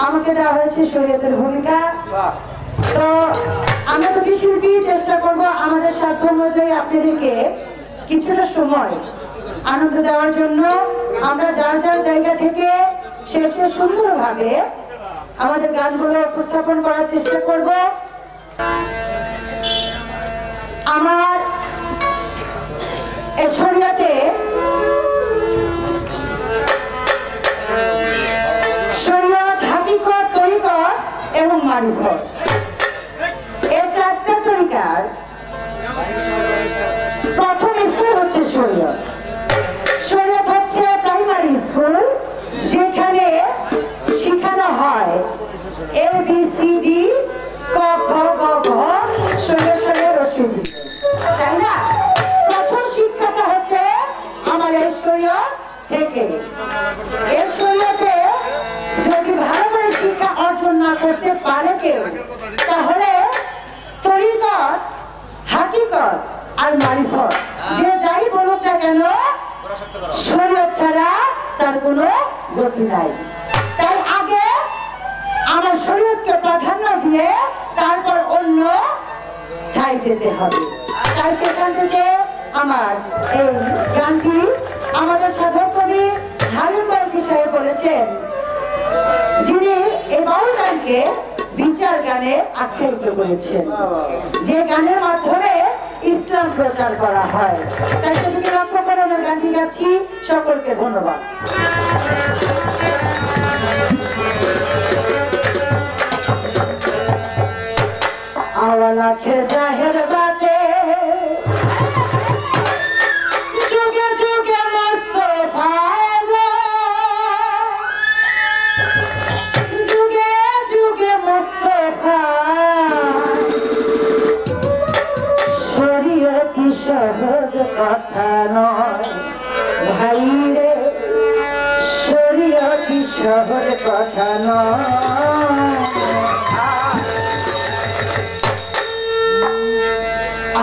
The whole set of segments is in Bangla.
আমাকে দেওয়া হয়েছে শরীয়তের ভূমিকা। তো আমরা তো শিল্পী চেষ্টা করব আমাদের সাধ্য অনুযায়ী আপনাদেরকে কিছুটা সময় আনন্দ দেওয়ার জন্য। আমরা যার যার জায়গা থেকে শেষে সুন্দরভাবে আমাদের গানগুলো উপস্থাপন করার চেষ্টা করব। আমার এই শরীয়তে শরীয়ত, হাকিকত, তরিকত এবং মারিফত, এই চারটা তরিকার প্রথম স্কুল হচ্ছে শরীয়ত। শরীয়ত হচ্ছে প্রাইমারি স্কুল, যেখানে শেখানো হয় ABCD, ক খ গ ঘ, রশিদি, তাই না? প্রথম শিক্ষাটা হচ্ছে আমার এই শরীয়ত থেকে। এই শরীয়তে যদি ভালো করে শিক্ষা অর্জন না করতে পারে কেউ, তাহলে তরিকত, হাকিকত আর মারিফত যে যাই বলুক না কেন, শরীয়ত ছাড়া তার কোনো গতি নাই। তাই আগে আমার শরীয়তকে প্রাধান্য দিয়ে তারপর অন্য ঠাই যেতে হবে। তাই সেখান থেকে আমার এই গানটি আমাদের সাধক কবি হালিম বয়াতি সাহেব বলেছেন, যিনি এই বাউল গানকে বিচার গানে আখ্যায়িত করেছেন, যে গানের মাধ্যমে ইসলাম প্রচার করা হয়। তাই সেদিকে লক্ষ্য করে আমরা গানটি গাচ্ছি। সকলকে ধন্যবাদ। আওয়ালা খে জাহের বাতে যুগে যুগে মুস্তাফা গো, যুগে যুগে মুস্তাফা, শরীয়তি সহজ কথা নয় ভাই রে, শরীয়তি সহজ কথা নয়।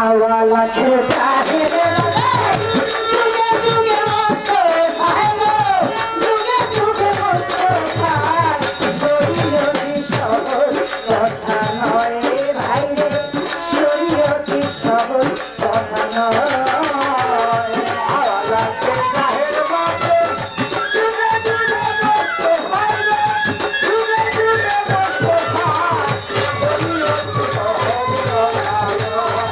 আওয়ালা খে জাহের যুগে যুগে মুস্তাফা গো, যুগে যুগে মুস্তাফা, শরীয়তি সহজ কথা নয় ভাই রে, শরীয়তি সহজ কথা নয়। আওয়ালা খে জাহের বাতে যুগে যুগে মুস্তাফা গো, যুগে যুগে মুস্তাফা, শরীয়তি সহজ কথা নয়।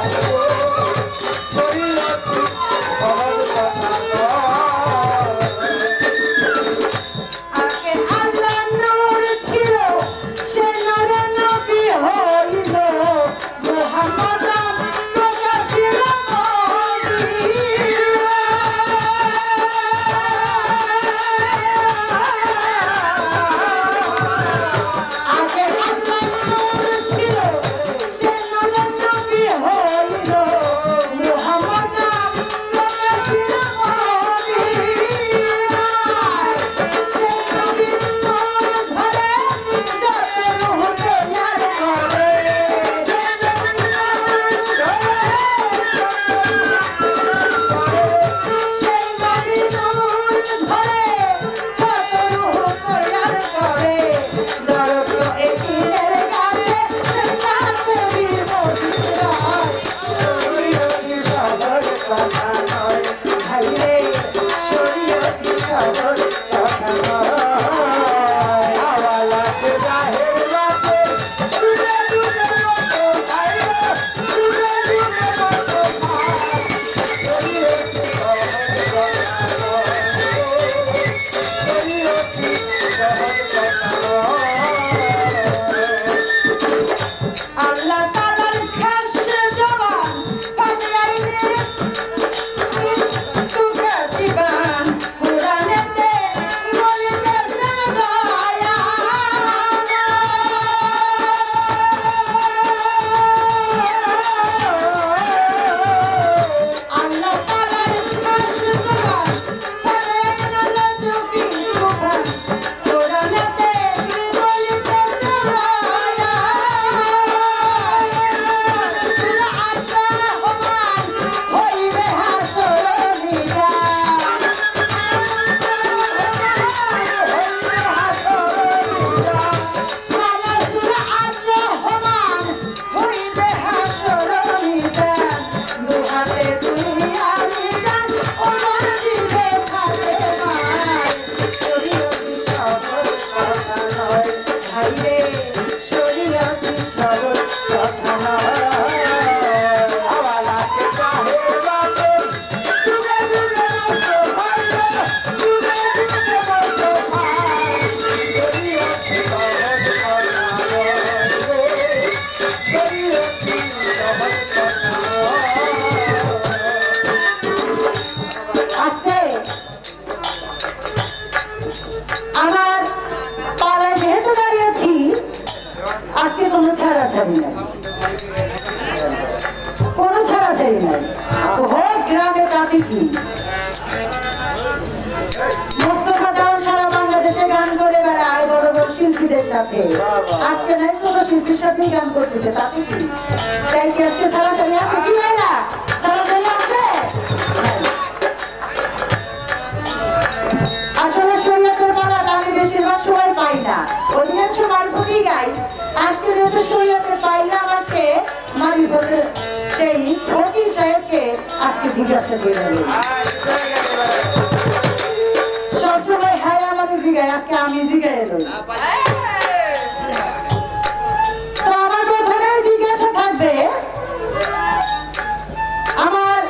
ছাড়াছাড়ি নাই, কোনো ছাড়াছাড়ি নাই। হোক গ্রামে তাতে কি, মোস্তফা দাও সারা বাংলাদেশে গান করে বেড়ায় বড় বড় শিল্পীদের সাথে, আজকে নাই ছোট শিল্পীর সাথেই গান করতেছে, তাতে কি? তাই কি আজকে ছাড়াছাড়ি আছে কি হয় না? ছাড়াছাড়ি আছে। আসলে শরীয়তের বানান আমি বেশিরভাগ সময় পাই না, অধিকাংশ মারফতই গাই। আজকে যেহেতু শরীয়তে পাইলাম, আজকে মারিফতের সেই ফকির সাহেবকে আজকে জিজ্ঞাসা করে দেবেন। সবসময় হ্যাঁ আমাকে জিগায়, আজকে আমি জিগাই এলো। তো আমার প্রথমে জিজ্ঞাসা থাকবে আমার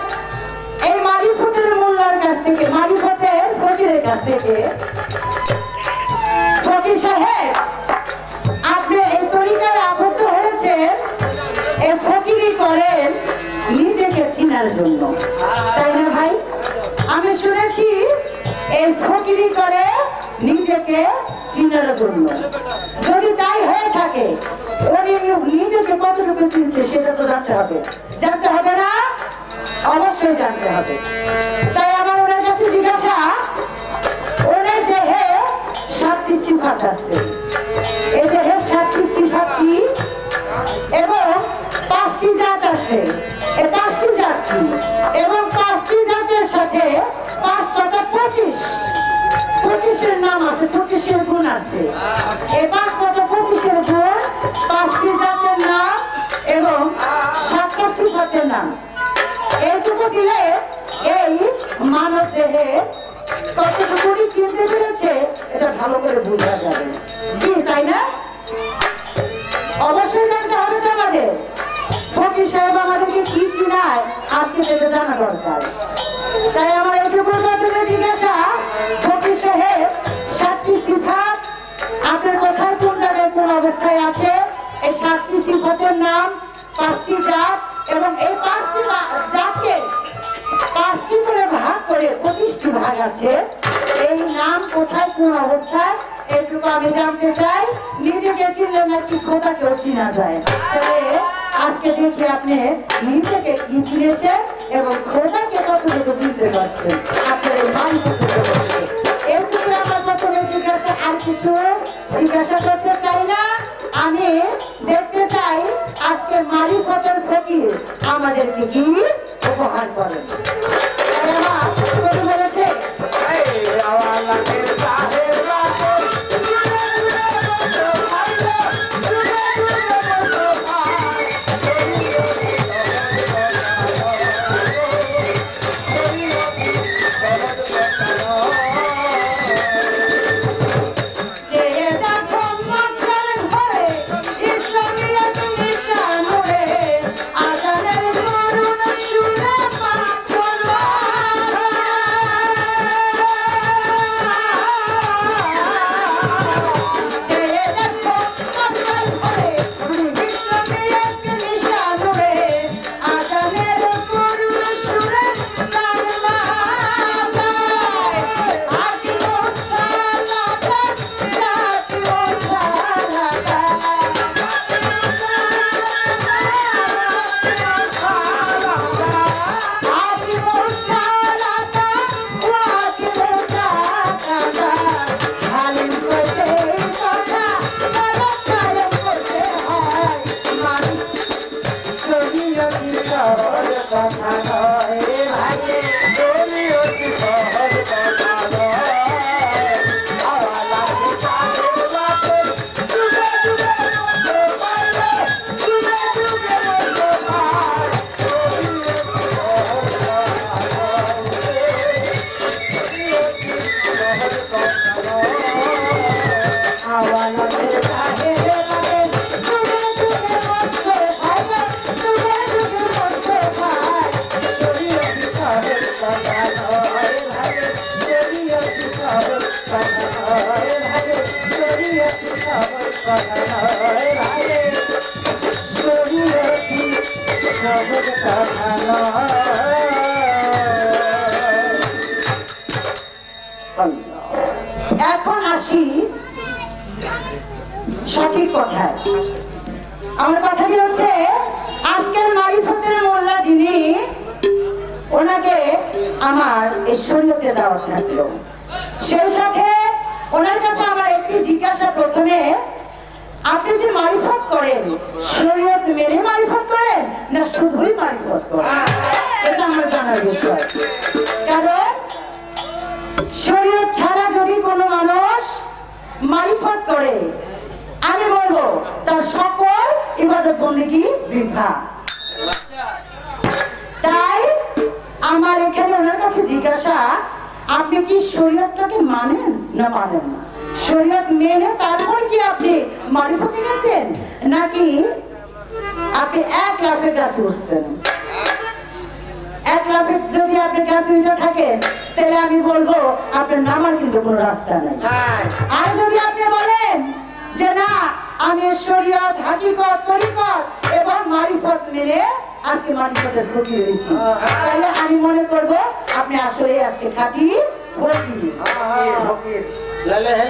এই মারিফতের মোল্লার কাছ থেকে, মারিফতের ফকিরের কাছ থেকে, ফকির সাহেব আপনি এই তরিকায় আবদ্ধ হয়েছেন, এই ফকিরি করেন নিজেকে চিনার জন্য, তাই না ভাই? আমি শুনেছি এই ফকিরি করে নিজেকে চিনার জন্য। যদি তাই হয়ে থাকে, উনি নিজেকে কতটুকু চিনছে সেটা তো জানতে হবে, জানতে হবে না? অবশ্যই জানতে হবে। তাই আমার ওনার কাছে জিজ্ঞাসা, ওনার দেহে 7টি সিফাত আছে, এই দেহে 7টি সিফাত কি এবং 5টি জাত আছে, এই 5টি জাত কি এবং 5টি জাতের সাথে 5 5 25, 25-এর নাম আছে, 25-এর গুণ আছে। এই 5 5 25-এর গুণ, 5টি জাতের নাম এবং 7টা সিফাতের নাম, এইটুকু দিলে এই মানব দেহে কতটুকু চিনতে পেরেছে এটা ভালো করে বোঝা যাবে কি, তাই না? অবশ্যই জানতে হবে তো আমাদের। ফকির সাহেব আমাদেরকে কি চিনায় আজকে সেটা জানা দরকার। তাই আমার এইটুকুর মাধ্যমে জিজ্ঞাসা, ফকির সাহেব 7টি সিফাত আপনার কোথায় কোন জায়গায় কোন অবস্থায় আছে, এই 7টি সিফাতের নাম, 5টি জাত এবং এই 5টি জাতকে 5টি করে ভাগ করে 25টি ভাগ আছে, এই নাম কোথায় কোন অবস্থায় এইটুকু আমি জানতে চাই। নিজেকে চিনলে নাকি খোদাকেও চিনা যায়, তাহলে আজকে দেখি আপনি নিজেকে কি চিনেছেন এবং খোদাকে কতটুকু চিনতে পারছেন আপনার এই মানবকে। এইটুকু আমার প্রথমে জিজ্ঞাসা, আর কিছু জিজ্ঞাসা করতে চাই না। আমি দেখতে চাই আজকে মারিফতের ফকির আমাদেরকে কি উপহার করেন। আমার কবি বলেছে, এখন আসি সঠিক কথায়। আমার কথাটি হচ্ছে আজকের মারিফতের মোল্লা যিনি ওনাকে আমার এই শরীয়তে দেওয়া থাকলো সেই সাথে ওনার কাছে আমার একটি জিজ্ঞাসা প্রথমে আপনি যে মারিফত করেন শরীয়ত মেনে মারিফত করেন না শুধুই মারিফত করেন এটা আমার জানার বিষয় কারণ শরীয়ত ছাড়া যদি কোনো মানুষ মারিফত করে আমি বলবো তার সকল ইবাদত বন্দেগী বৃথা তাই আমার এখানে ওনার কাছে জিজ্ঞাসা আপনি কি শরীয়তটাকে মানেন না মানেন না শরীয়ত মেনে তারপর কি আপনি মারিফতে গেছেন নাকি আপনি এক লাফে গাছে উঠছেন এক লাফে যদি আপনি গাছে উঠে থাকেন তাহলে আমি বলবো আপনার নামার কিন্তু কোনো রাস্তা নাই আর যদি আপনি বলেন যে না আমি শরীয়ত হাকিকত তরিকত এবং মারিফত মেনে আজকে মারিফতের ফকির হয়েছি তাহলে আমি মনে করব আপনি আসলে আজকে খাঁটি ফকির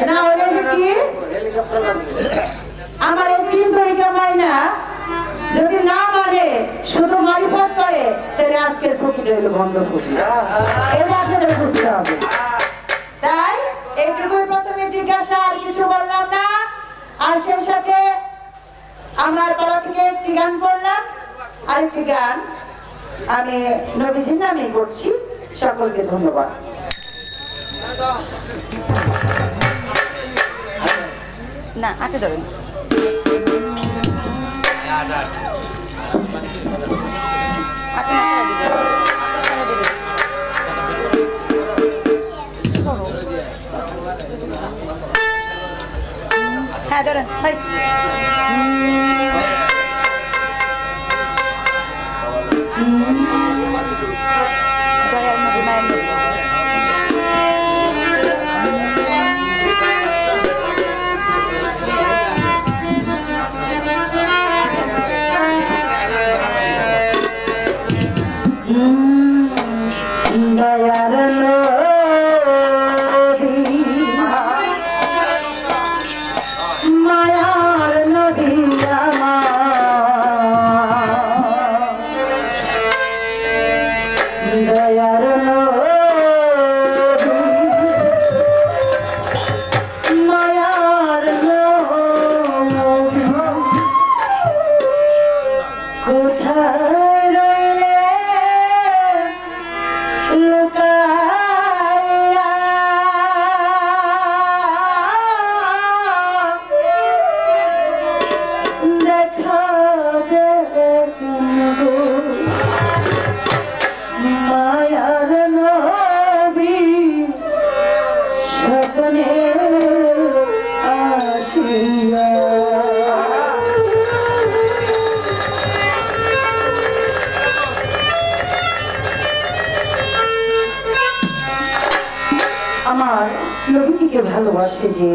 না হলে কি আমার এই তিন তরিকা মাইনা যদি না মানে শুধু মারিফত করে তাহলে আজকের ফকির হইল বন্ধ ফকির এটা আপনাদের বুঝতে হবে তাই এইটুকুই প্রথমে জিজ্ঞাসা আর কিছু বললাম না আর সেই সাথে আমার পালা থেকে একটি গান করলাম আরেকটি গান আমি নবীজির নামে করছি সকলকে ধন্যবাদ না আটে ধরেন হ্যাঁ ধরেন দয়ার নদী মায়ের নদী আমার নবীজিকে ভালোবাসে যে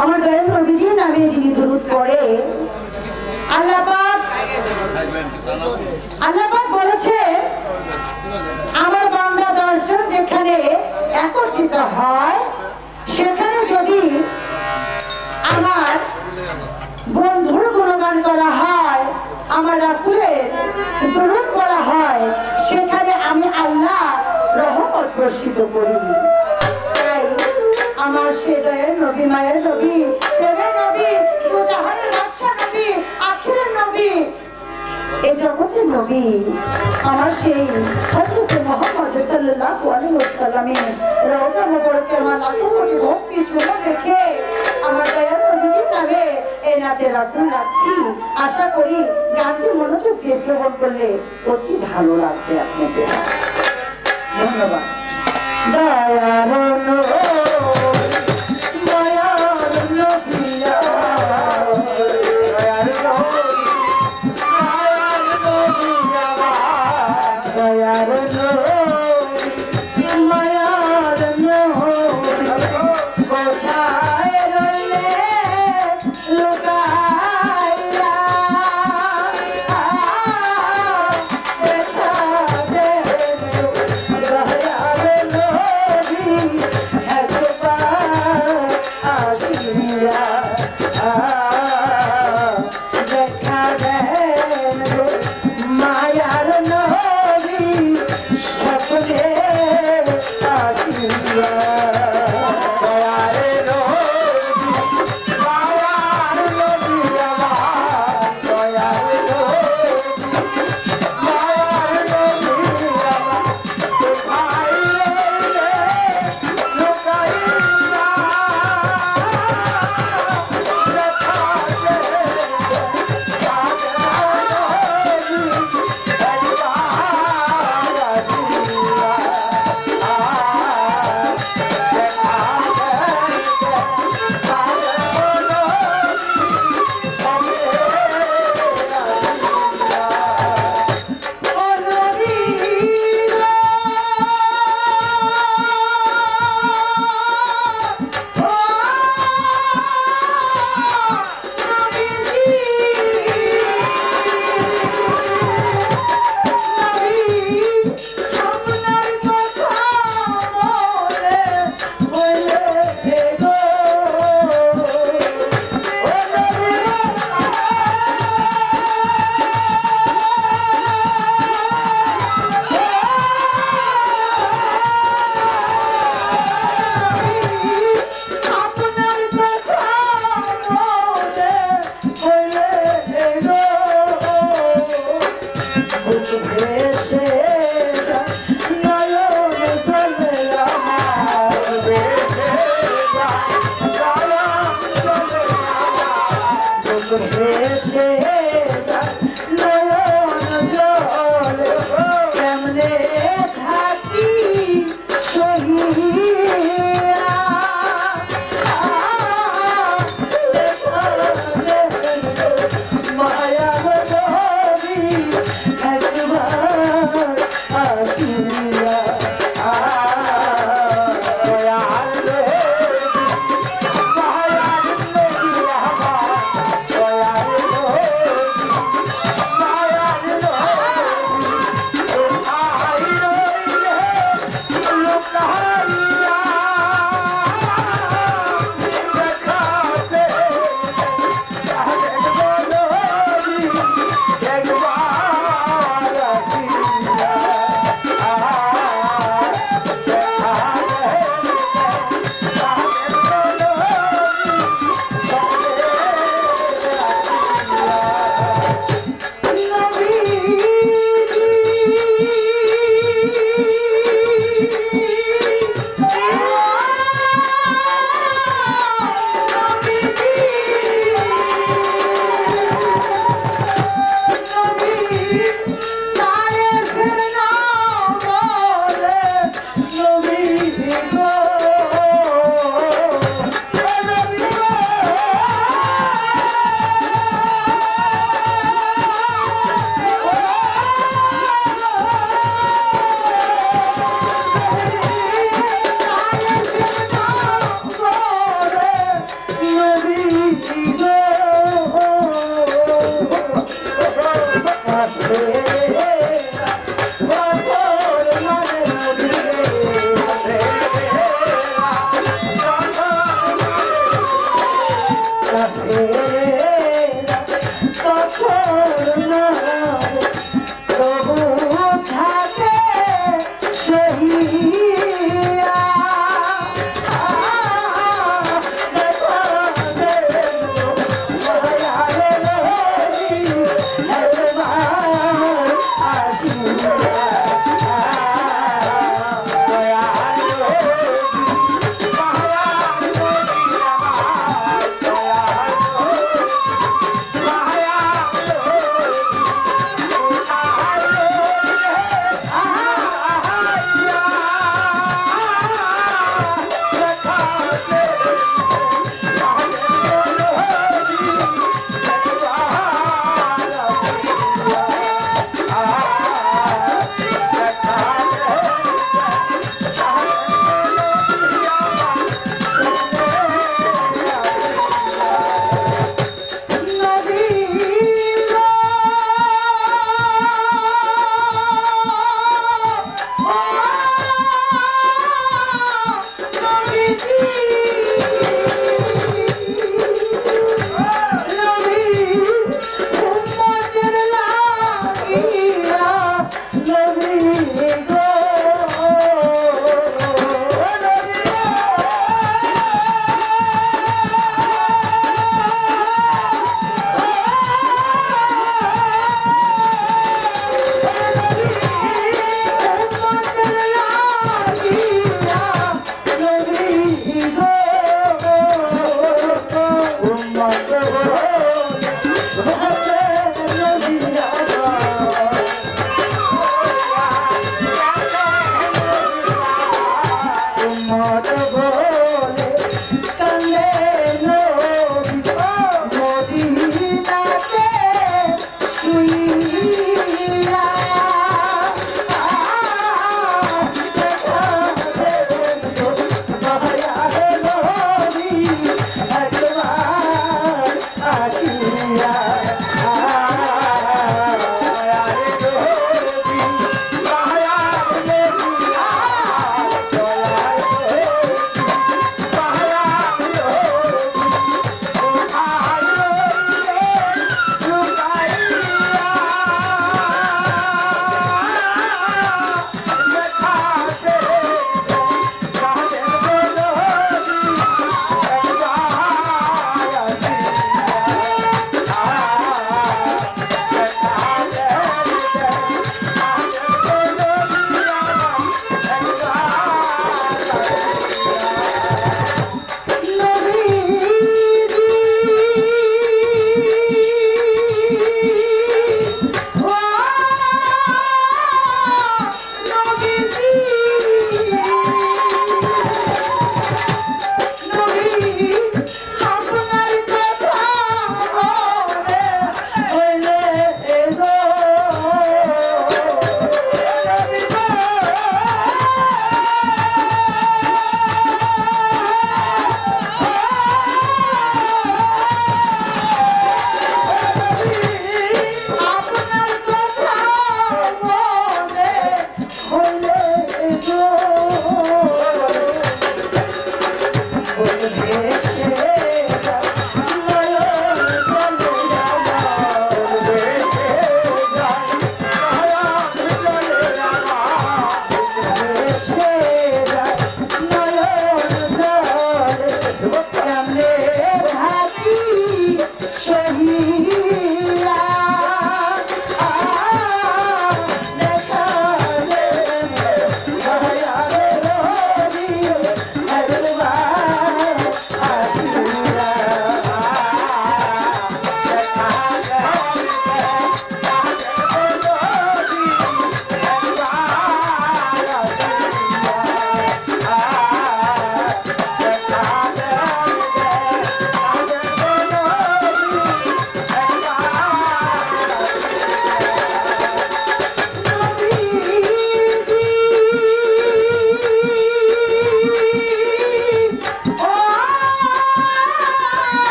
আমার দয়াল নবীজির নামে যিনি দরুদ পড়ে আল্লাহ পাক বলেছে আমার বান্দা 10 জন যেখানে একত্রিত হয় সেখানে যদি আমার বন্ধুর গুণগান করা হয় আমার রাসূলের দরুদ করা হয় সেখানে আমি আল্লাহ রহমত বর্ষিত করি তাই আমার সেই দয়ার নবী মায়ের নবী প্রেমের নবী দুজাহানের বাদশা নবী আখিরের নবী এই জগতের নবী আমার সেই হযরত মুহাম্মদ সাল্লাল্লাহু আলাইহি ওয়াসাল্লামের রওজা মুবারকে আমার লাখো কোটি ভক্তি চুমো রেখে আমার দয়ার নবীজির নামে এই নাতে রাসূল রাখছি আশা করি গানটি মনোযোগ দিয়ে শ্রবণ করলে অতি ভালো লাগবে আপনাদের ধন্যবাদ দয়ার হেসে নয়ন জলে কেমনে থাকি সহিয়া মায়ার ছবি একবার আসিয়া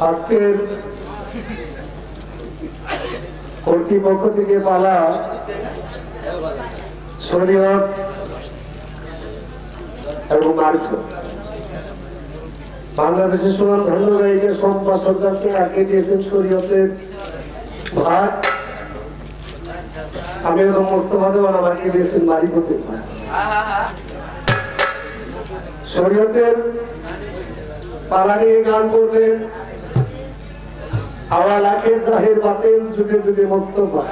আজকের কর্তৃপক্ষ থেকে পালা শরীয়ত এবং মার্ক্স বাংলাদেশের সুনাম ধন্য গায়িকা শম্পা সরকারকে আগে দিয়েছেন শরীয়তের ভাগ। আমি মোস্তফা দেওয়ান আমাকে দিয়েছেন মারিফতের ভাগ। শরীয়তের পালা নিয়ে গান করলেন আওয়াল আখের জাহের বাতেন যুগে যুগে মোস্তফা।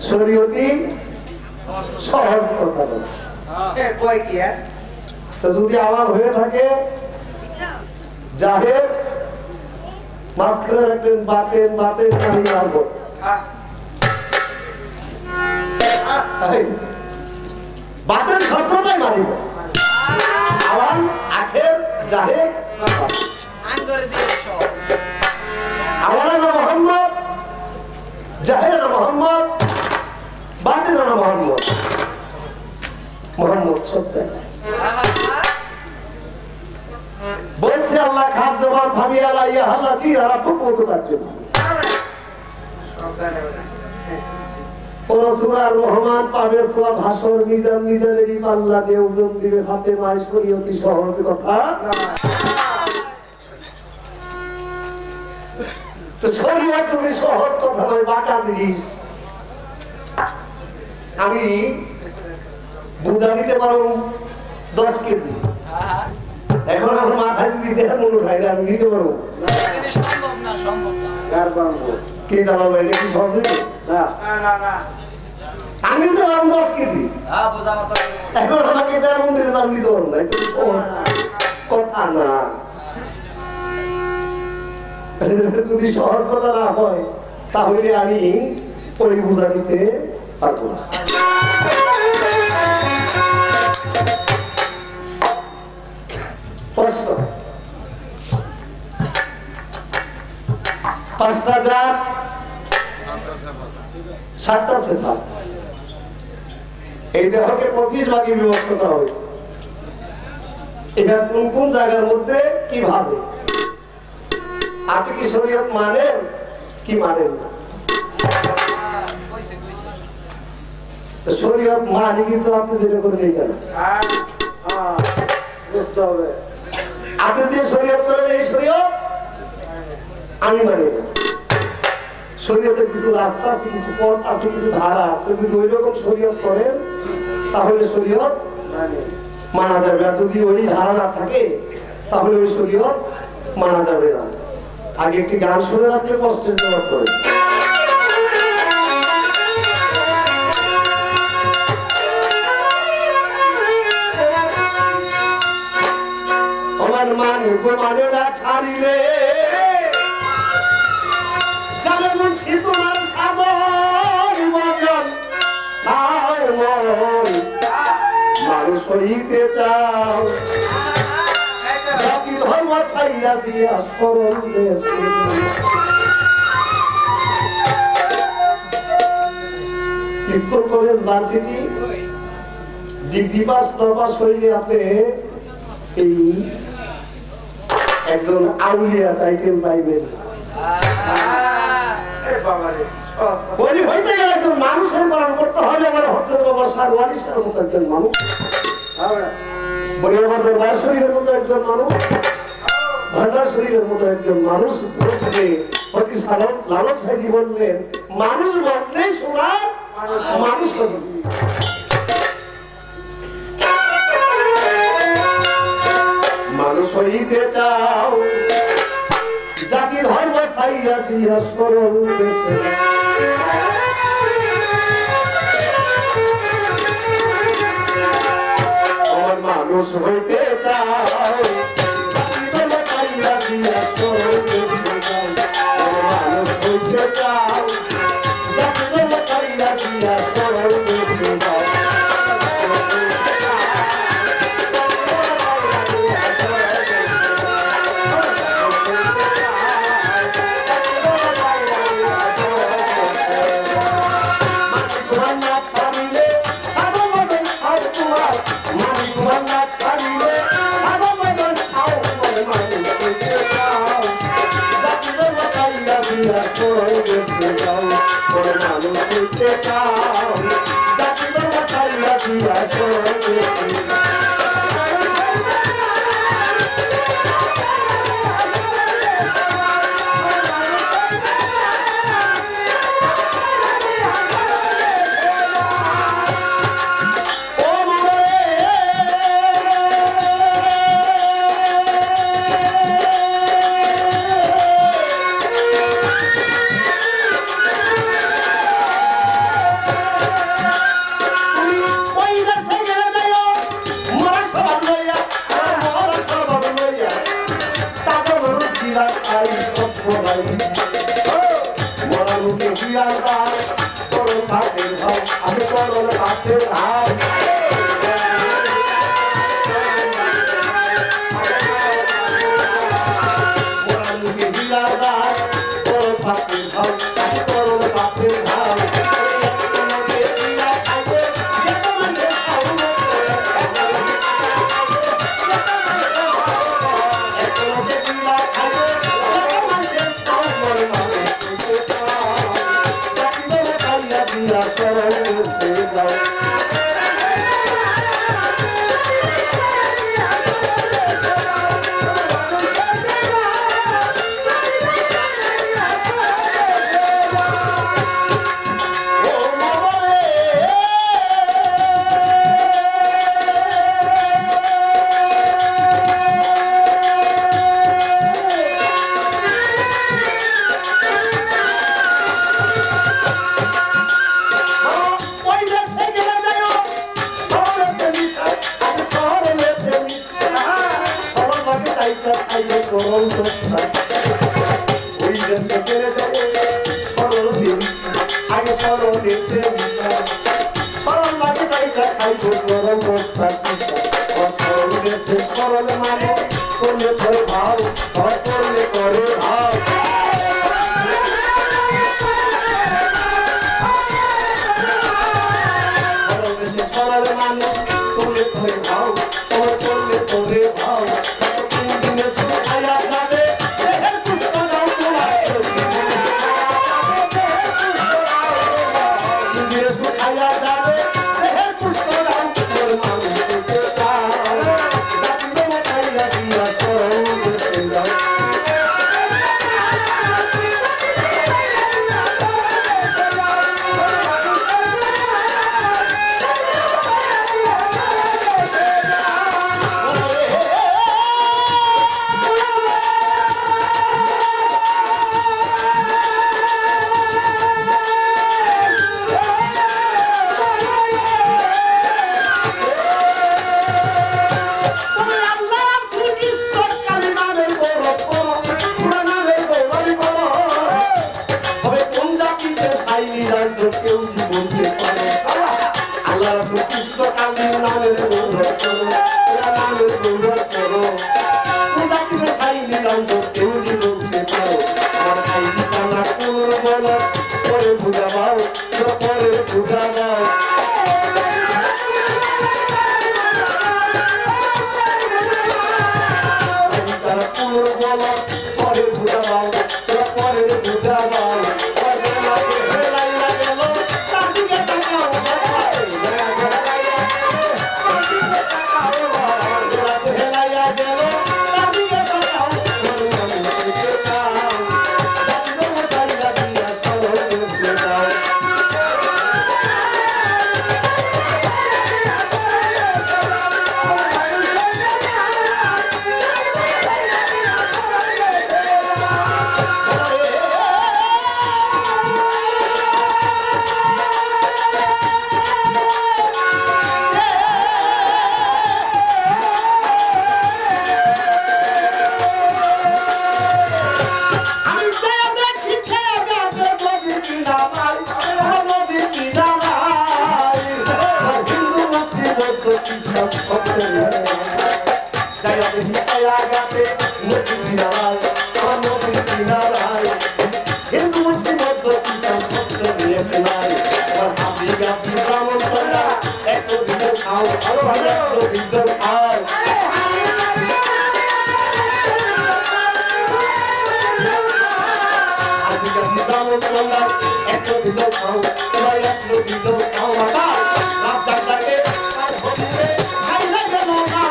শরীয়তি সহজ কথা বলে যদি আওয়াল হয়ে থাকে জাহের মাঝখানে রাখবেন বাতেন বাতেন আমি রাখবো বাতেন শব্দটাই মারিব আওয়াল আখের জাহের আওয়ালানা মোহাম্মদ জাহেরানা মোহাম্মদ বাতেনানা মোহাম্মদ মোহাম্মদ সত্যায় বলছে আল্লাহ খাস জবাব ভাবি আলা ইয়া আল্লাহ জি হারা ফুকমত কাছে ওরা সূরা রহমান পাবে সূরা ভাষণ মিজান মিজানেরই পাল্লা দিয়ে ওজন দিবে ফাতেমা শরীয়তি সহজ কথা তো শরীয়ত তুমি সহজ কথা নয় বাঁকা জিনিস আমি বুঝা দিতে পারো 10 কেজি এখন আমার মাথায় যদি দেড় মন উঠাই আমি দিতে পারবো কে জানাবো এটা কি সহজ না আমি তো 10 কেজি এখন আমাকে দেড় মন দিতে দাম দিতে পারবো না এটা সহজ কথা না যদি সহজ কথা না হয় তাহলে আমি ওই বুঝা দিতে পারবো না। পাঁচটা জাত 7টা সিফাত এই দেহকে 25 ভাগে বিভক্ত করা হয়েছে। এটা কোন কোন জায়গার মধ্যে কিভাবে আপনি কি শরীয়ত মানেন কি মানেন না? শরীয়ত মানে কিন্তু আপনি যেটা করেন এই কেন বুঝতে হবে আপনি যে শরীয়ত করেন এই শরীয়ত আমি মানি না। শরীয়তের কিছু রাস্তা আছে কিছু পথ আছে কিছু ধারা আছে যদি ওই রকম শরীয়ত করেন তাহলে শরীয়ত মানা যাবে আর যদি ওই ধারা না থাকে তাহলে ওই শরীয়ত মানা যাবে না। আগে একটি গান শুনে রাখলে কষ্টের জবাব করে আমার মান মানে না ছাড়িলে যেমন শীতলার সাগর মজন আর মন মানুষ হইতে চাও জাতি ধর্ম ছাইয়া দিয়া করণ দেশে school college varsity degree pass pass হইলে আপনি এই একজন আউলিয়া টাইটেল পাইবেন। হইতে গেলে একজন মানুষের পালন করতে হবে আমার হরচন্দ্র বাবা সার ওয়ারিসের মতো একজন মানুষ বলিয়াবাদ দরবার শরীরের মতো একজন মানুষ ভান্ডার শরীরের মতো একজন মানুষ অতি সাধারণ লালচ ভাইজি বললেন মানুষ বললেই শোনা মানুষ মানুষ হইতে চাও জাতি ধর্ম ছাইয়া দিয়া করণ দেশে আমার মানুষ হইতে চাও জাতি ধর্ম ছাইয়া দিয়া করণ দেশে মানুষ হইতে চাও জাতি ধর্ম ছাইয়া দিয়া করণ দেশে I'm দিয়া পরদেশে যাও ওর মানুষ হইতে চাও জাতি ধর্ম ছাড়িয়া দিয়া পরদেশে আমি করল হাতের হাত মুখে দিলার রাত করল হাতের ভাব আমি করল হাতের ভাব সরল মানে করলে করে ভাও করলে করে ভাও সরল মানে করলে করে ভাও করলে করে ভাও মানব গঙ্গায় একটু দিল খাও এবার একটু দিল খাও মাতা রাত জাগলাকে আর হচ্ছে ভাই লাগে না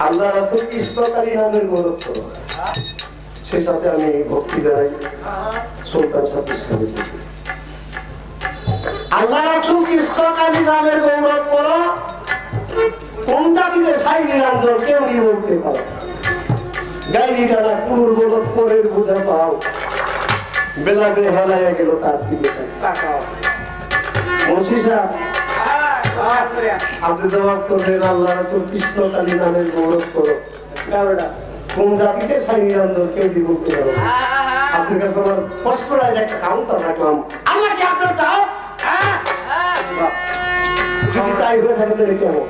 আল্লাহ রাসূল কৃষ্ণকালী নামের গৌরব করো সেই সাথে আমি ভক্তি জানাই সুলতান সাহেবের সাথে আল্লাহ রাসূল কৃষ্ণকালী নামের গৌরব করো কোন জাতিতে সাই নিরঞ্জন কেউ বলতে পারে গাইনি ডানা কুলুর গোলক পরের বোঝা পাও বেলা যে হেলাইয়া গেল তার দিকে তাকাও মুন্সি সাহেব আপনি জবাব করবেন আল্লাহ রাসূল কৃষ্ণকালী নামের গৌরব করো কোন জাতিতে সাই নিরঞ্জন কেউ বলতে পারে আপনার কাছে আমার কষ্ট করে একটা কাউন্টার রাখলাম আল্লাহ কি আপনার চাও যদি তাই হয়ে থাকে তাহলে কেমন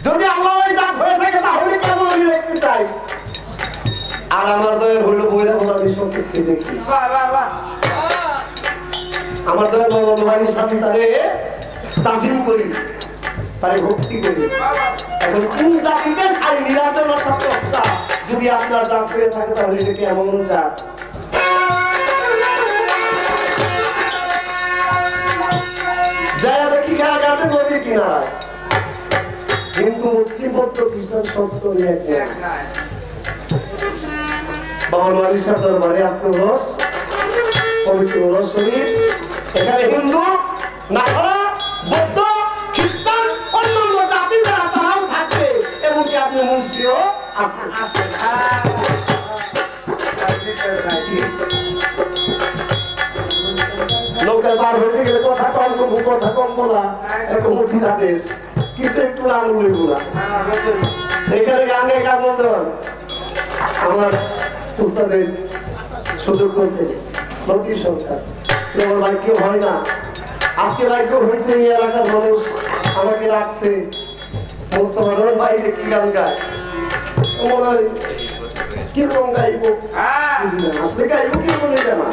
যদি আল্লাহ ওই জাত হয়ে থাকে তাহলে কেমন আমি দেখতে চাই আর আমার দয়ের হইল বইরা বলা বিষয় দেখি আমার দয়ের বাবার সাথে তারে তাজিম করি তারে ভক্তি করি এখন কোন জাতিতে সাই নিরঞ্জন অর্থাৎ প্রস্তা যদি আপনার জাত হয়ে থাকে তাহলে এটা কেমন জাত দেখি ঘাটে নদীর কিনারায় কিন্তু মুসলিম বৌদ্ধ খ্রিস্টান সত্য বাবার বাড়ির সাথে দরবারে আজকে রস পবিত্র রস শরীফ এখানে হিন্দু নাসারা বৌদ্ধ খ্রিস্টান অন্যান্য জাতি যারা তারাও থাকবে এমনকি আপনি মুন্সিও আছেন নৌকায় বার হইতে গেলে কথা কম বলা একটা মুঠি আদেশ কিন্তু একটু নাম লইব না এখানে গানে কাজ আমার উস্তাদের সুযোগ করছে লতিফ সরকার আমার ভাগ্য হয় না আজকে ভাগ্য হয়েছে এই এলাকার মানুষ আমাকে রাখছে মোস্তফার বাইরে কি গান গায় মনে হয় কিরকম গাইব আসলে গাইব কিরকম জানা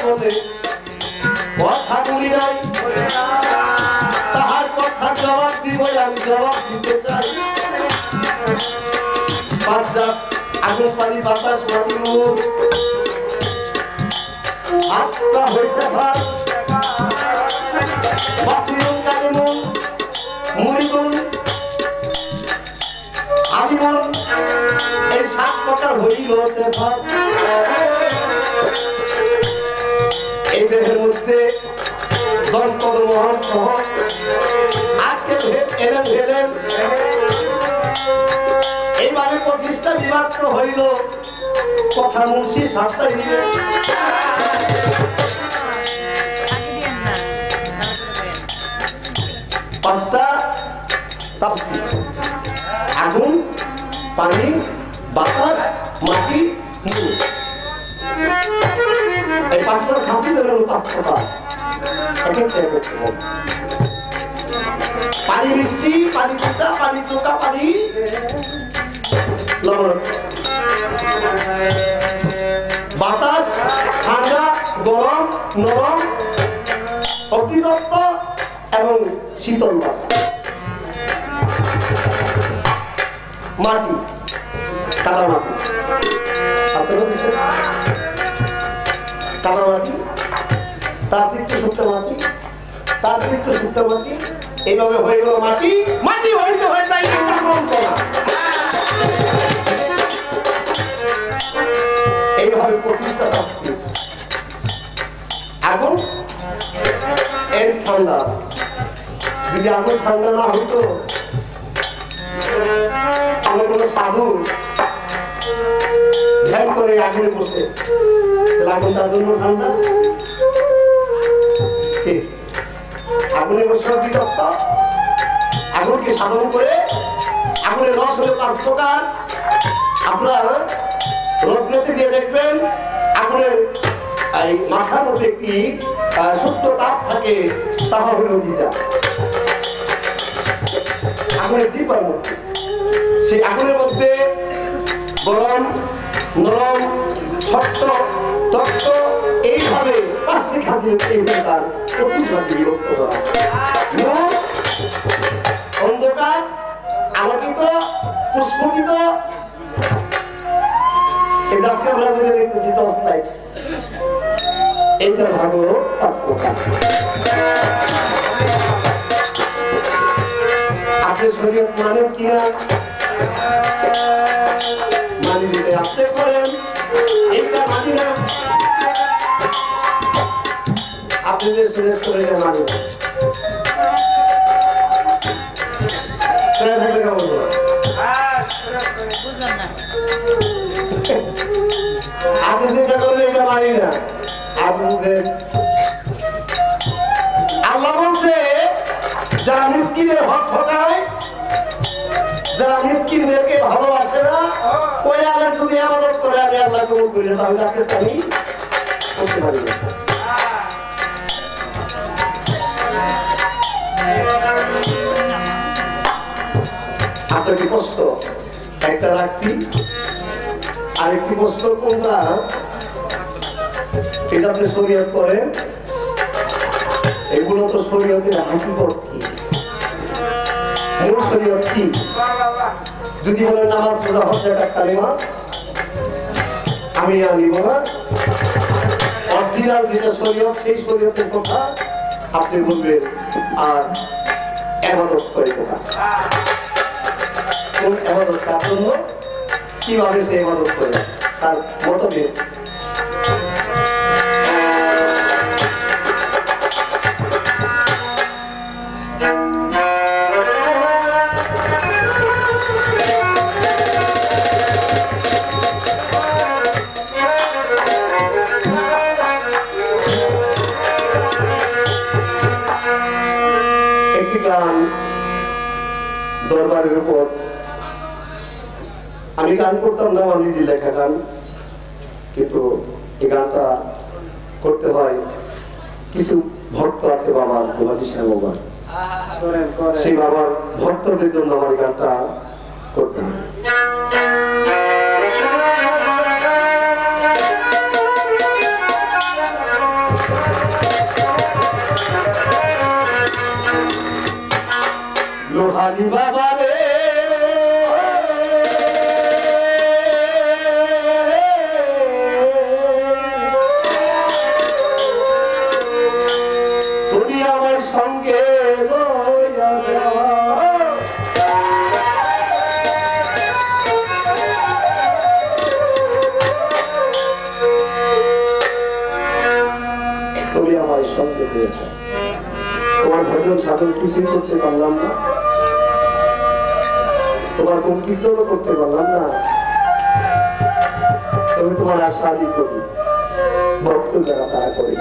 বলে কথা বলি নাই তাহার কথা জবাব দিব আমি জবাব দিতে চাই বাচ্চা আগুন পানি বাতাস মাটি মুখ সাতটা হয়েছে ভাত বাসিরুন কালিমুন মুরিদুন আলিমুন এই 7 প্রকার হইল সে ভাত এই দেহের মধ্যে দন্তর মহান সহ আজকে এলেন এইভাবে 25টা বিভক্ত হইল কথা মুন্সি 7টাই দিবে পাঁচটা তাফসীর আগুন পানি বাতাস মাটি নূর এই পাঁচটার খাঁটি ধরুন 5 কথা এক একটা পানি মিষ্টি পানি পিতা পানি চোকা পানি লবণ বাতাস ঠান্ডা গরম নরম অগ্নিদত্ত এবং শীতল মাটি কাদা মাটি কাদা মাটি তার একটু শুকনো মাটি তার একটু শুকনো মাটি এইভাবে হয়ে গেল মাটি মাটি হইতে হয়ে যায় এইভাবে 25টা তাফসীর আগুন এর ঠান্ডা আছে যদি আগুন ঠান্ডা না হইতো আমার কোনো সাধু ধ্যান করে আগুনে বসে তাহলে আগুন তার জন্য ঠান্ডা আগুনে বসে বিরক্ত আগুনকে সাধন করে আগুনের রস হলে 5 প্রকার আপনারা রত্নতে দিয়ে দেখবেন আগুনের এই মাথার মধ্যে একটি সূক্ষ্ম তাপ থাকে তাহা হল ভিজা আগুনের জিহ্বার মধ্যে সেই আগুনের মধ্যে গরম নরম শক্ত তক্ত এইভাবে 5টি খাঁচি তার 25 ভাগ বিভক্ত করা অন্ধকার আলোকিত পুষ্পটিত এই আজকে আমরা যেটা দেখতেছি টর্চ লাইট এইটার ভাগ হলো 5 প্রকার আপনি শরীয়ত মানেন কিনা মানি দিতে আপনি করেন এইটা মানি না আপনি যে শরীয়ত করে মানি না আপনি যেটা করবেন এটা মানি না আপনি যে আল্লাহ বলছে যারা মিসকিনের হক ঠকায় যারা মিসকিনদেরকে ভালোবাসে না ওই আলেম যদি ইবাদত করে আমি আল্লাহ কবুল করি না তাহলে আপনি তাই করতে পারি না আপনাকে কষ্ট একটা রাখছি আরেকটি কষ্ট কোনটা এটা আপনি শরীয়ত করেন এগুলো তো শরীয়তের হাকিকত কি মূল শরীয়ত কি যদি বলেন নামাজ রোজা হজ যাকাত কালেমা আমি আনিব না অরিজিনাল যেটা শরীয়ত সেই শরীয়তের কথা আপনি বলবেন আর ইবাদত করে কথা কোন ইবাদত তার জন্য কিভাবে সে ইবাদত করে তার মতভেদ দরবারের উপর আমি গান করতাম না আমার নিজে লেখা গান কিন্তু এই গানটা করতে হয় কিছু ভক্ত আছে বাবার গোলাপী শ্যাম বাবা সেই বাবার ভক্তদের জন্য আমার গানটা করতে হয় দিয়েছে। তোমার ভজন সাধন কিছুই করতে পারলাম না, তোমার কোন কীর্তনও করতে পারলাম না, তবে তোমার আশাদি করি ভক্ত যারা তারা করি।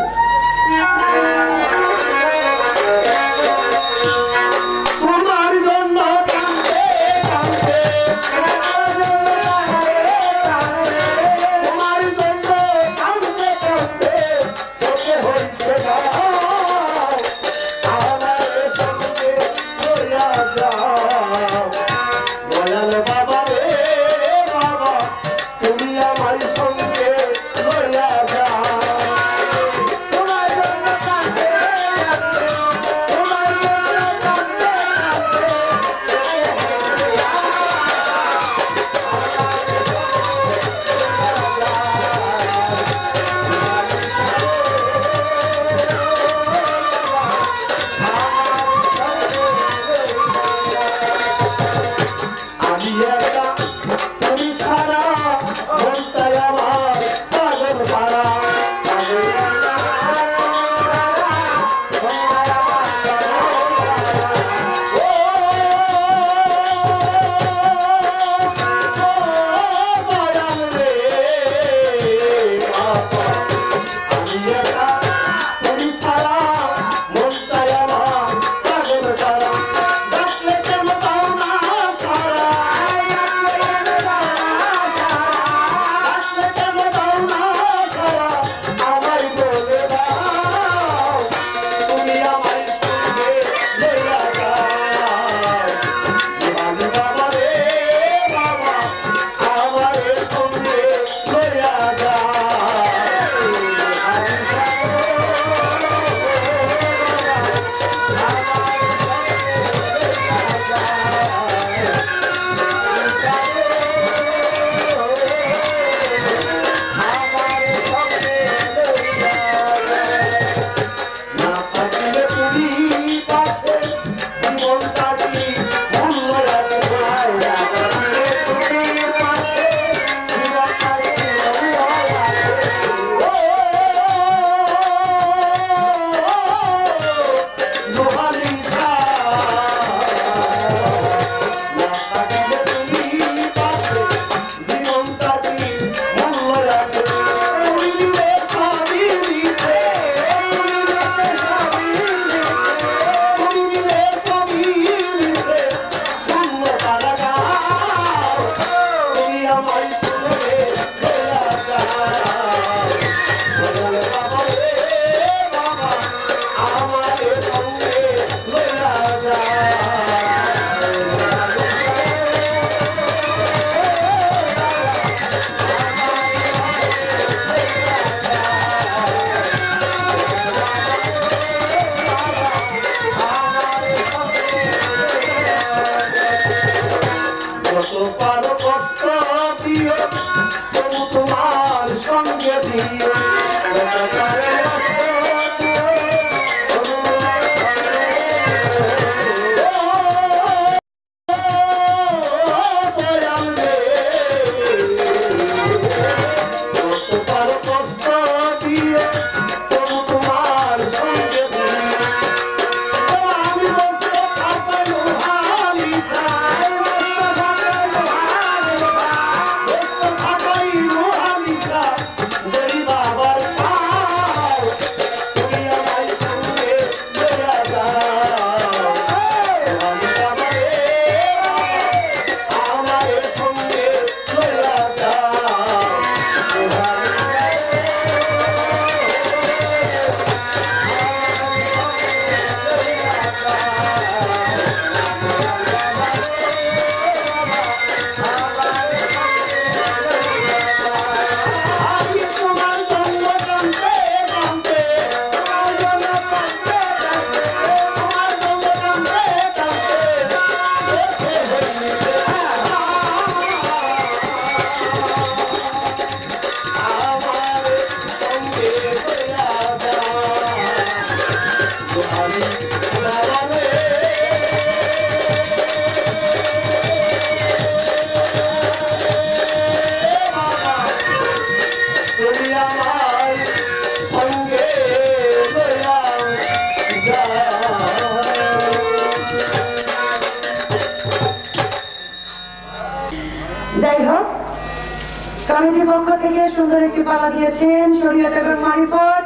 কমিটির পক্ষ থেকে সুন্দর একটি পালা দিয়েছেন শরীয়ত এবং মারিফত।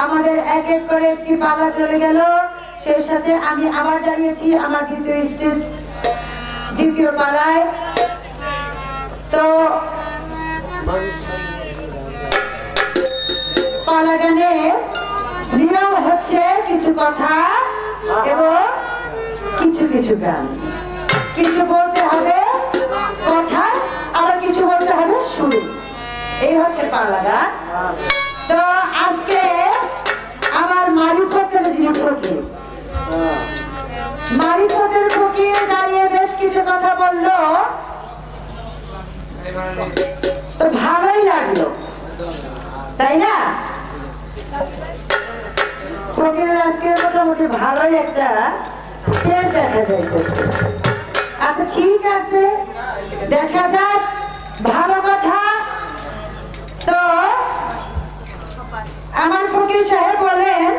আমাদের এক এক করে একটি পালা চলে গেল। সেই সাথে আমি আবার দাঁড়িয়েছি আমার দ্বিতীয় পালায়। তো পালা গানে নিয়ম হচ্ছে কিছু কথা এবং কিছু কিছু গান। কিছু বলতে হবে কথা, আবার কিছু বলতে হবে সুর। এই হচ্ছে পালা গান। তো আজকে আমার মারিফতের যিনি ফকির, মারিফতের ফকির দাঁড়িয়ে বেশ কিছু কথা বললো, তো ভালোই লাগলো, তাই না? ফকিরের আজকে মোটামুটি ভালোই একটা তেজ দেখা যাইতেছে। আচ্ছা ঠিক আছে, দেখা যাক, ভালো কথা। তো আমার ফকির সাহেব বলেন,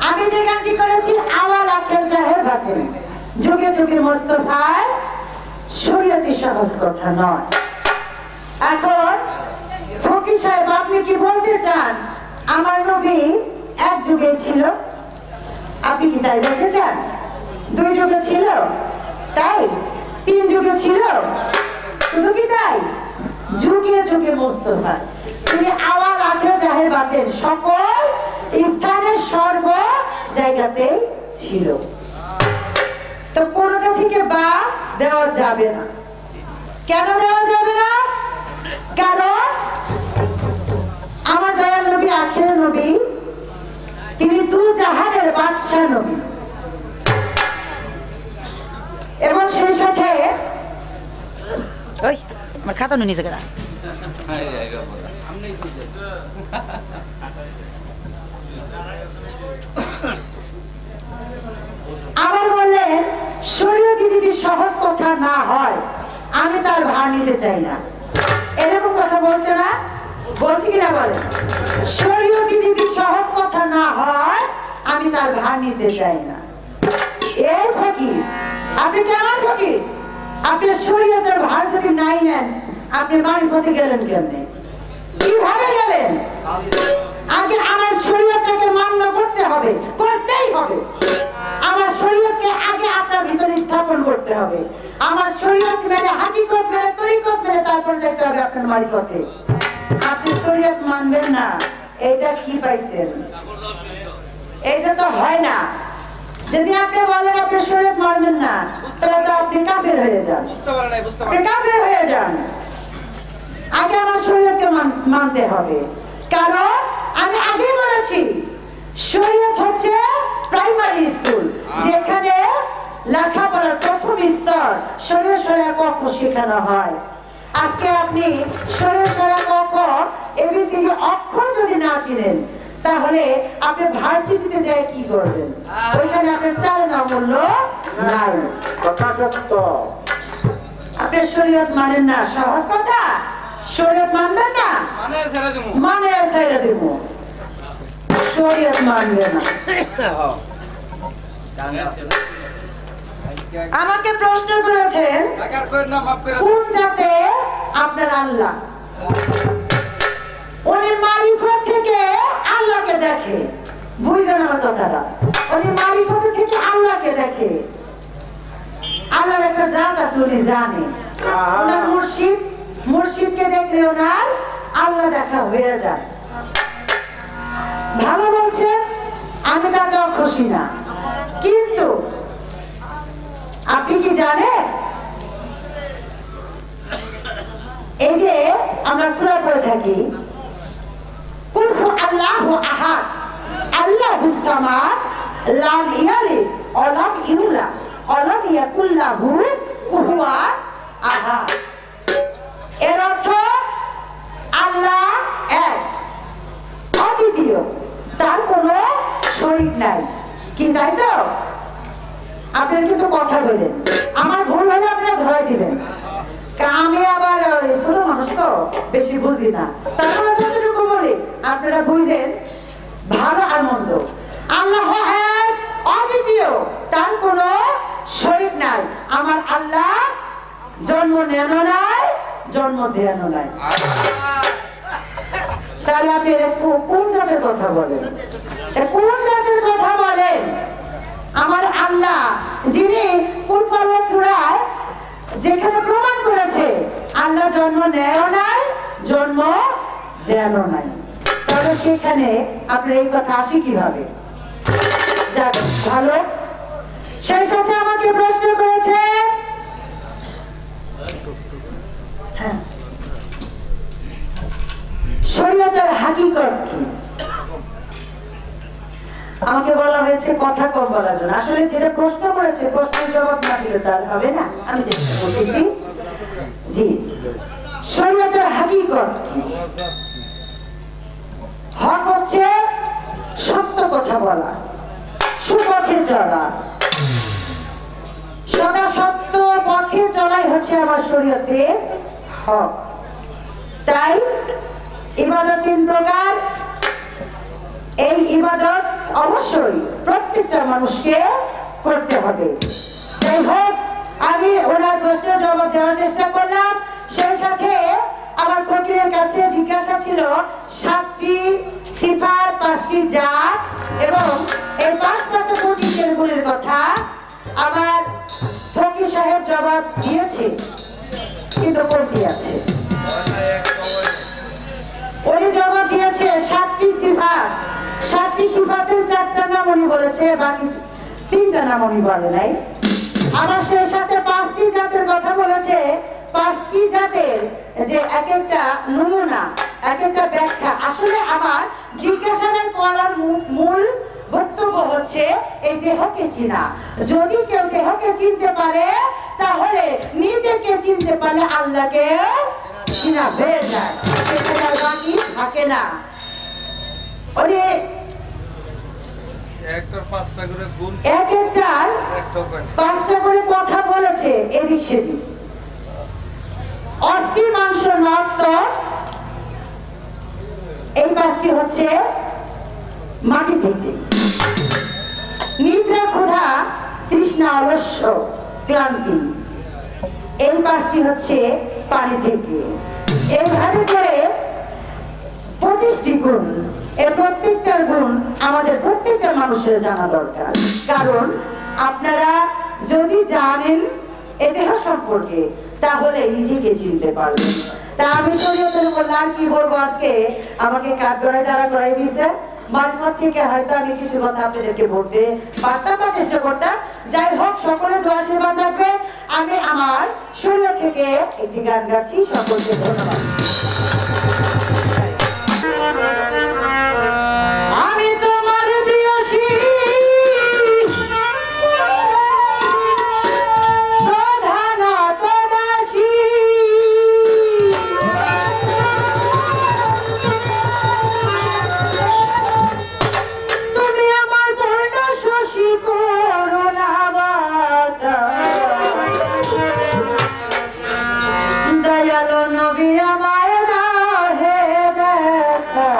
আমি যে গানটি করেছি আওয়াল আখের জাহের ভাতে, যুগে যুগে মোস্তফায় শরীয়তি সহজ কথা নয়। এখন ফকির সাহেব আপনি কি বলতে চান আমার নবী এক যুগে ছিল? আপনি কি তাই বলতে চান? 2 যুগে ছিল, তাই 3 যুগে ছিল, শুধু কি তাই? যুগে যুগে মোস্তফা তিনি আওয়াল আখের জাহের বাতের সকল স্থানের সর্ব জায়গাতেই ছিল। তো কোনটা থেকে বা দেওয়া যাবে না। কেন দেওয়া যাবে না? কারণ আমার দয়াল নবী আখিরের নবী, তিনি 2 জাহানের বাদশা নবী, এবং সেই সাথে ওই আমার খাতা নুন নিচে কেনা। আবার বললেন শরীয়তি যদি সহজ কথা না হয় আমি তার ভার নিতে চাই না। এরকম কথা বলছে না? বলছি কিনা বলেন? শরীয়তি যদি সহজ কথা না হয় আমি তার ভার নিতে চাই না। এই ফকির, আপনি কেমন ফকির? আপনি শরীয়তের ভার যদি নাই নেন, আপনি মারিফতে গেলেন কেমনে? কিভাবে গেলেন? আগে আমার শরীয়তটাকে মান্য করতে হবে, করতেই হবে। আমার শরীয়তকে আগে আপনার ভিতরে স্থাপন করতে হবে। আমার শরীয়ত মেনে, হাকিকত মেনে, তরিকত মেনে তারপর যেতে হবে আপনার মারিফতে। আপনি শরীয়ত মানবেন না, এটা কি পাইছেন? এইটা তো হয় না। যদি আপনি বলেন আপনি শরীয়ত মানবেন না, তাহলে তো আপনি কাফের হয়ে যান। আপনি কাফের হয়ে যান। আগে আমার শরীয়তকে মানতে হবে, কারণ আমি আগেই বলেছি শরীয়ত হচ্ছে প্রাইমারি স্কুল, যেখানে লেখাপড়ার প্রথম স্তর শরীয়ত শরিয়া ক খ শেখানো হয়। আজকে আপনি শরীয়ত শরিয়া ক খ এবিসিডি অক্ষর যদি না চিনেন, তাহলে আপনি ভার্সিটিতে যাই কি করবেন? ওইখানে আপনার চাল না মূল্য নাই। কথা সত্য। আপনি শরীয়ত মানেন না, সহজ কথা। শরীয়ত মানবেন না, মানে ছেড়ে দিব। শরীয়ত মানবে না। আমাকে প্রশ্ন করেছেন কোন জাতে আপনার আল্লাহ? উনি মারিফত থেকে আল্লাহকে দেখে, বুঝলেন আমার কথাটা? উনি মারিফত থেকে আল্লাহকে দেখে। আল্লাহর একটা জাত আছে, উনি জানে। ওনার মুর্শিদকে দেখলে ওনার আল্লাহ দেখা হয়ে যায়। ভালো বলছেন, আমি তাতেও খুশি না। কিন্তু আপনি কি জানেন, এই যে আমরা সূরা পড়ে থাকি, কুল হু আল্লাহু আহাদ আল্লাহুস সামাদ লাম ইয়ালিদ ওয়া লাম ইউলাদ ওয়া লাম ইয়াকুল লাহু কুফুয়ান আহাদ। এর অর্থ আল্লাহ এক, অদ্বিতীয়, তার কোনো শরীক নাই। কি তাই তো? আপনারা কিন্তু কথা বলেন, আমার ভুল হলে আপনারা ধরাই দিবেন। আমি আবার ছোট মানুষ তো, বেশি বুঝি না। তারপরে যতটুকু বলি আপনারা বুঝেন ভালো আর মন্দ। আল্লাহ এক, অদ্বিতীয়, তার কোনো শরীক নাই। আমার আল্লাহ জন্ম নেন নাই, জন্ম দেয়ানো নাই। তাহলে আপনি কোন জাতের কথা বলেন? কোন জাতের কথা বলেন? আমার আল্লাহ যিনি কুরআন সূরায় যেখানে প্রমাণ করেছে আল্লাহ জন্ম নেয়ও নাই, জন্ম দেয়ানো নাই, তাহলে সেখানে আপনার এই কথা আসে কিভাবে? যাক ভালো। সেই সাথে আমাকে প্রশ্ন করেছে শরীয়তের হাকিকত কি? আমাকে বলা হয়েছে কথা কম বলার জন্য। আসলে যেটা প্রশ্ন করেছে প্রশ্নের জবাব না দিলে তার হবে না, আমি চেষ্টা করতেছি। জি, শরীয়তের হাকিকত কি? হক হচ্ছে সত্য কথা বলা, সুপথে চলা, সদা সত্য পথে চলাই হচ্ছে আমার শরীয়তের হক। তাই ইবাদত 3 প্রকার। এই ইবাদত অবশ্যই প্রত্যেকটা মানুষকে করতে হবে। যাই হোক, আমি ওনার প্রশ্নের জবাব দেওয়ার চেষ্টা করলাম। সেই সাথে আমার ফকিরের কাছে জিজ্ঞাসা ছিল 7টি সিফাত, 5টি জাত এবং এই 5 কোটির গুণের কথা। আমার ফকির সাহেব জবাব দিয়েছে, কিন্তু কোনটি আছে? উনি জবাব দিয়েছে 7টি সিফাত। 7টি সিফাতের 4টা নাম উনি বলেছে, বাকি 3টা নাম উনি বলে নাই। আমার সেই সাথে 5টি জাতের কথা বলেছে। 5টি জাতের যে এক একটা নমুনা, এক একটা ব্যাখ্যা। আসলে আমার জিজ্ঞাসাবাদ করার মূল বক্তব্য হচ্ছে এই দেহকে চিনা। যদি কেউ দেহকে চিনতে পারে তাহলে নিজেকে চিনতে পারলে আল্লাহকে চিনা হয়ে যায়, সেখানে আর বাকি থাকে না। ওরে একটার 5টা করে গুণ, এক একটার 5টা করে কথা বলেছে এদিক সেদিক। অস্থি মাংস রক্ত, এই 5টি হচ্ছে মাটি থেকে। নিদ্রা, ক্ষুধা, তৃষ্ণা, আলস্য, ক্লান্তি, এই 5টি হচ্ছে পানি থেকে। এইভাবে করে 25টি গুণ। এর প্রত্যেকটার গুণ আমাদের প্রত্যেকটা মানুষের জানা দরকার। কারণ আপনারা যদি জানেন এ দেহ সম্পর্কে তাহলে নিজেকে চিনতে পারবেন। তা আমি শরীয়তের বললাম কি বলবো আজকে, আমাকে কাজ করায় যারা করাই দিয়েছে মারফত থেকে হয়তো আমি কিছু কথা আপনাদেরকে বলতে পারতাম বা চেষ্টা করতাম। যাই হোক, সকলে দোয়া আশীর্বাদ রাখবে। আমি আমার শরীয়ত থেকে একটি গান গাচ্ছি। সকলকে ধন্যবাদ। আমি তোমার প্রিয়সী, প্রধানত দাসী, তুমি আমার পূর্ণ শশী করুণা বাঁকা, দয়ালু নবী আমায় রাহে দেখা।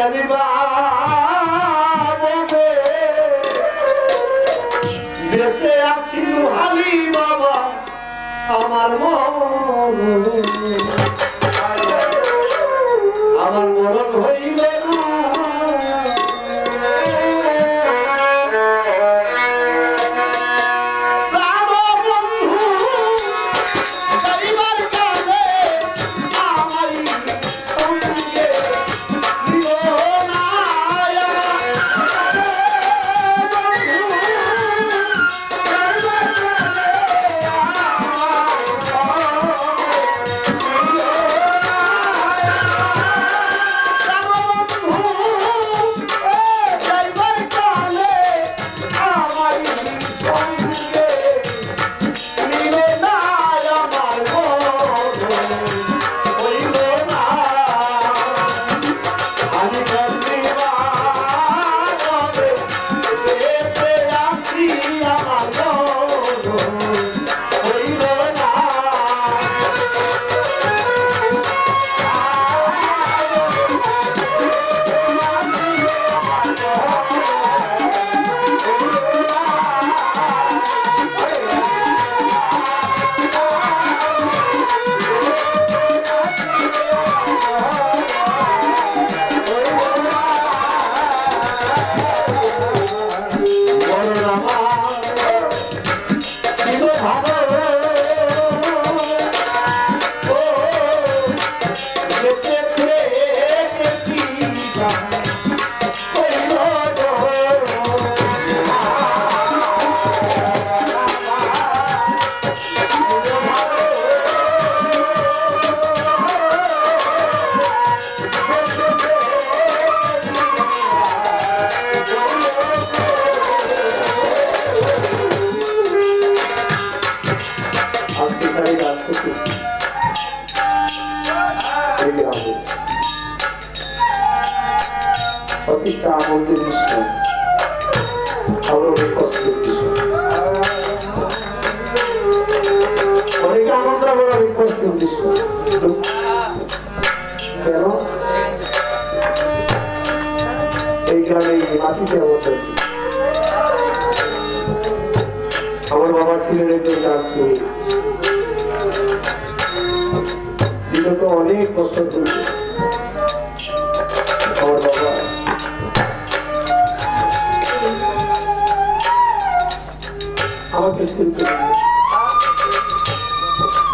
জ্ঞানী বাবা বেঁচে আছি নুহালি বাবা আমার মরণ হইল অতিটা আনন্দের বিষয় আবার অনেক কষ্টের বিষয় অনেক আনন্দ আবার অনেক কষ্টের বিষয় কেন এই গ্রামে মাটিতে আমার বাবা ছিলেন একজন ডাক্তার বিগত অনেক বছর ধরে আমার বাবা আমাকে চিনতে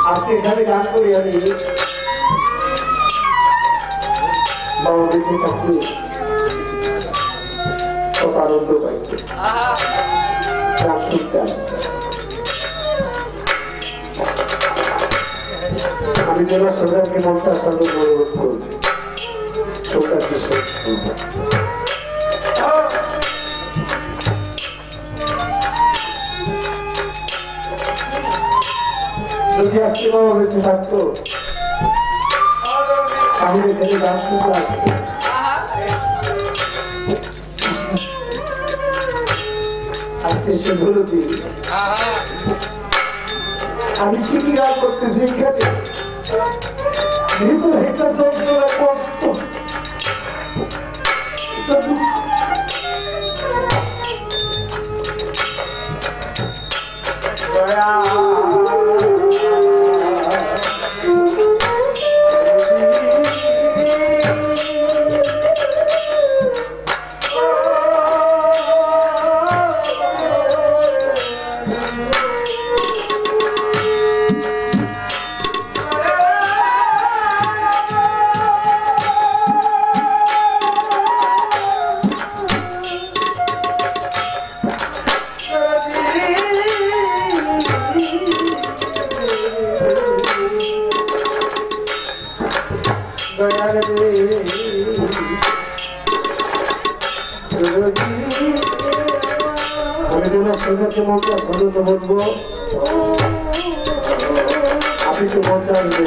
আজকে এখানে গান করি আমি বাবা বেঁচে থাকলে কত আনন্দ পাইতে গান শুনতে আমি যেন সরকারকে মমতার সাথে অনুরোধ করব সরকার বিষয় যদি আজকে বাবা বেঁচে থাকতো তাহলে এখানে গান শুনতে আসতো আজকে সে ধরে দিই আমি ঠিকই গান করতেছি এখানে ভিতরে একটা যন্ত্রণা কষ্ট আমি যেন সরকারকে মমতা স্বাগত বলবো আপনি তো মজা আনবে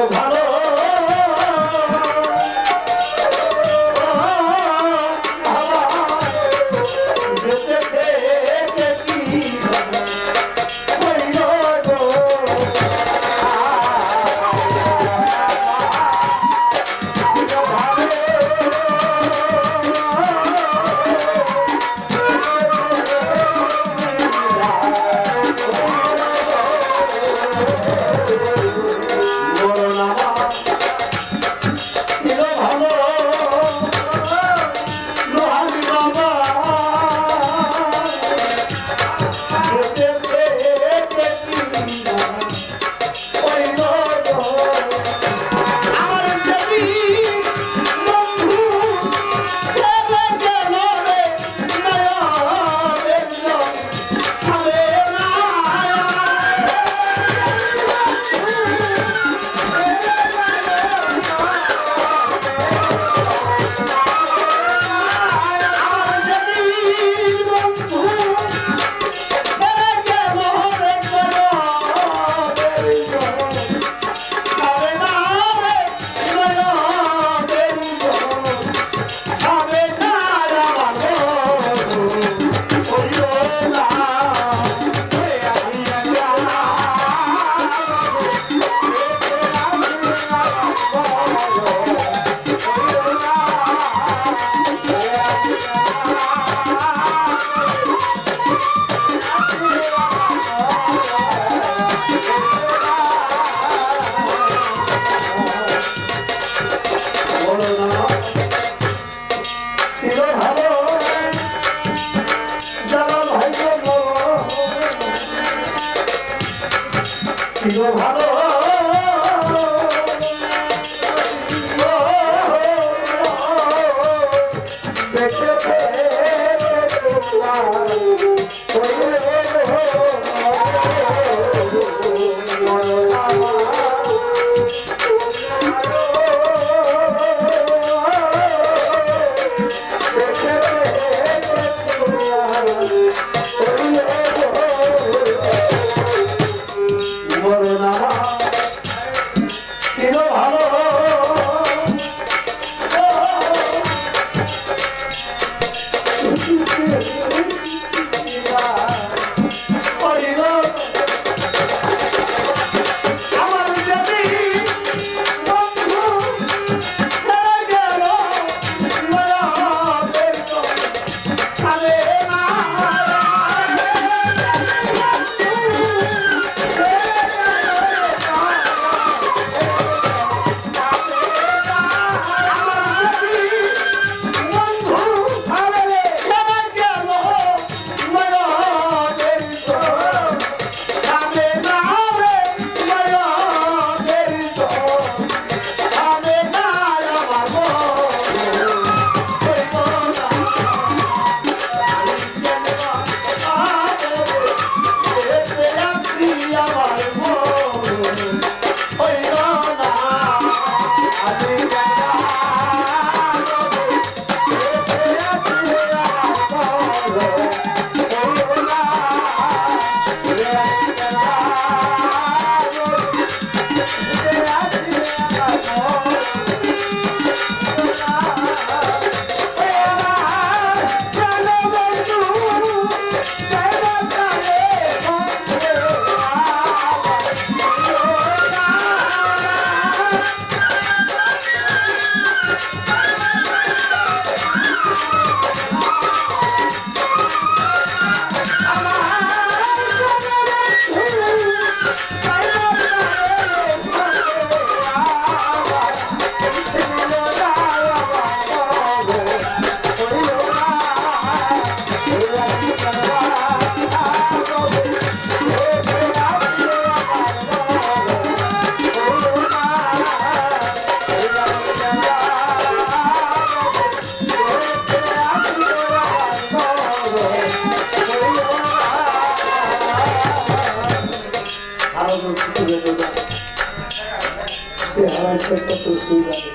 ভালো একটা তো সেই লাগে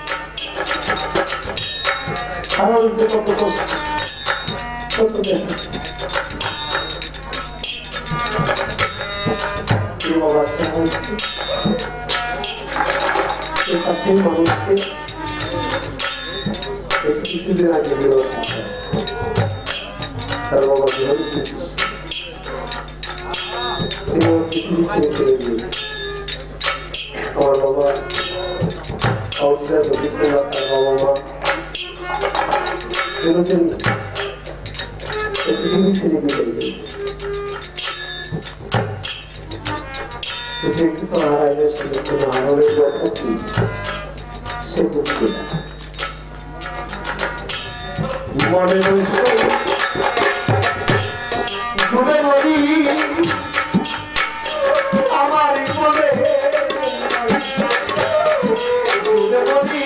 সারা হচ্ছে কত কষ্ট কত দেখা বাচ্চা হয়েছে কাছে মানুষকে কিছুদিন আগে তার বাবা যেভাবে আমার বাবা কাউন্সিলার রবীন্দ্র তার বাবা মা বলেছেন পৃথিবী ছেড়ে দিয়ে যে কিছু হারাইলে সেটা কোনো আনন্দের কথা কি সে বুঝতে না মনে ডুবে মরি আমার মনে ডুবে মরি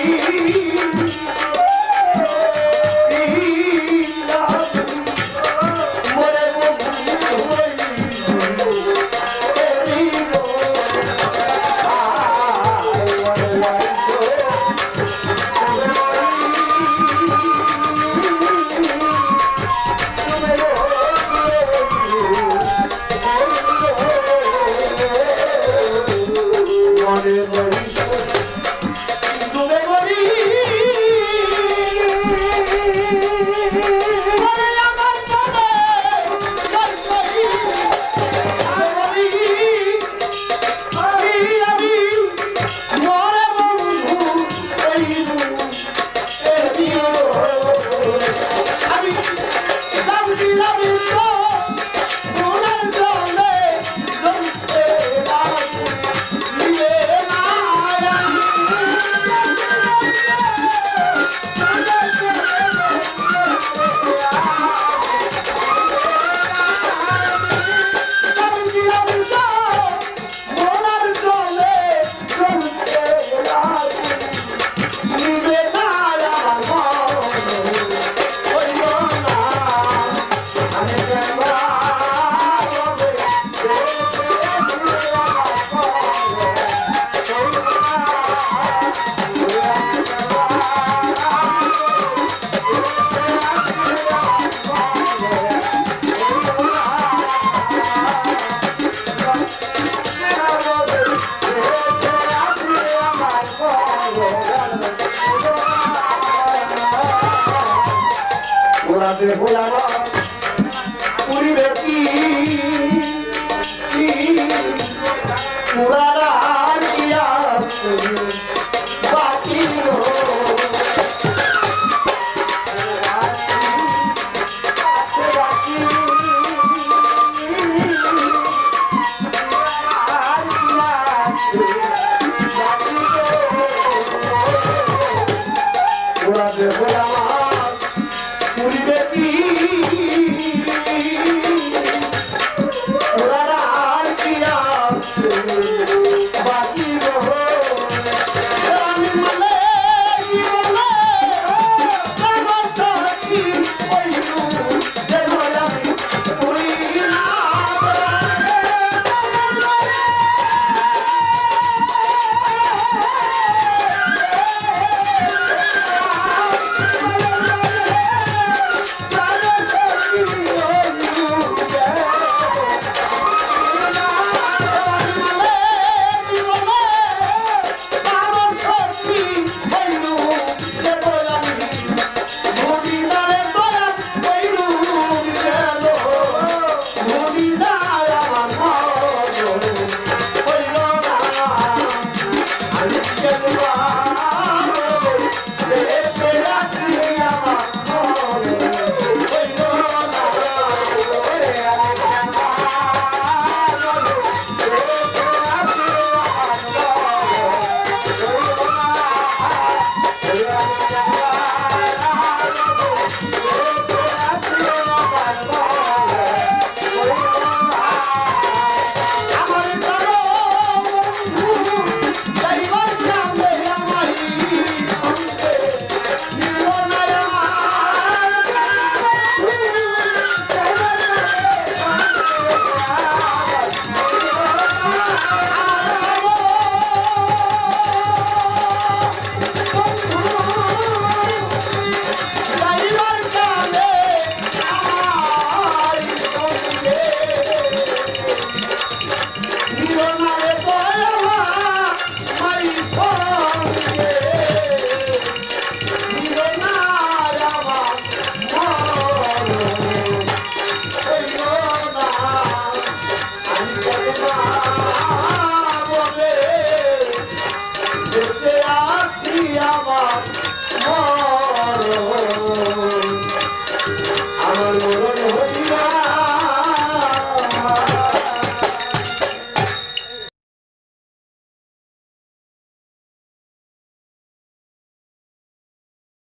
Hola,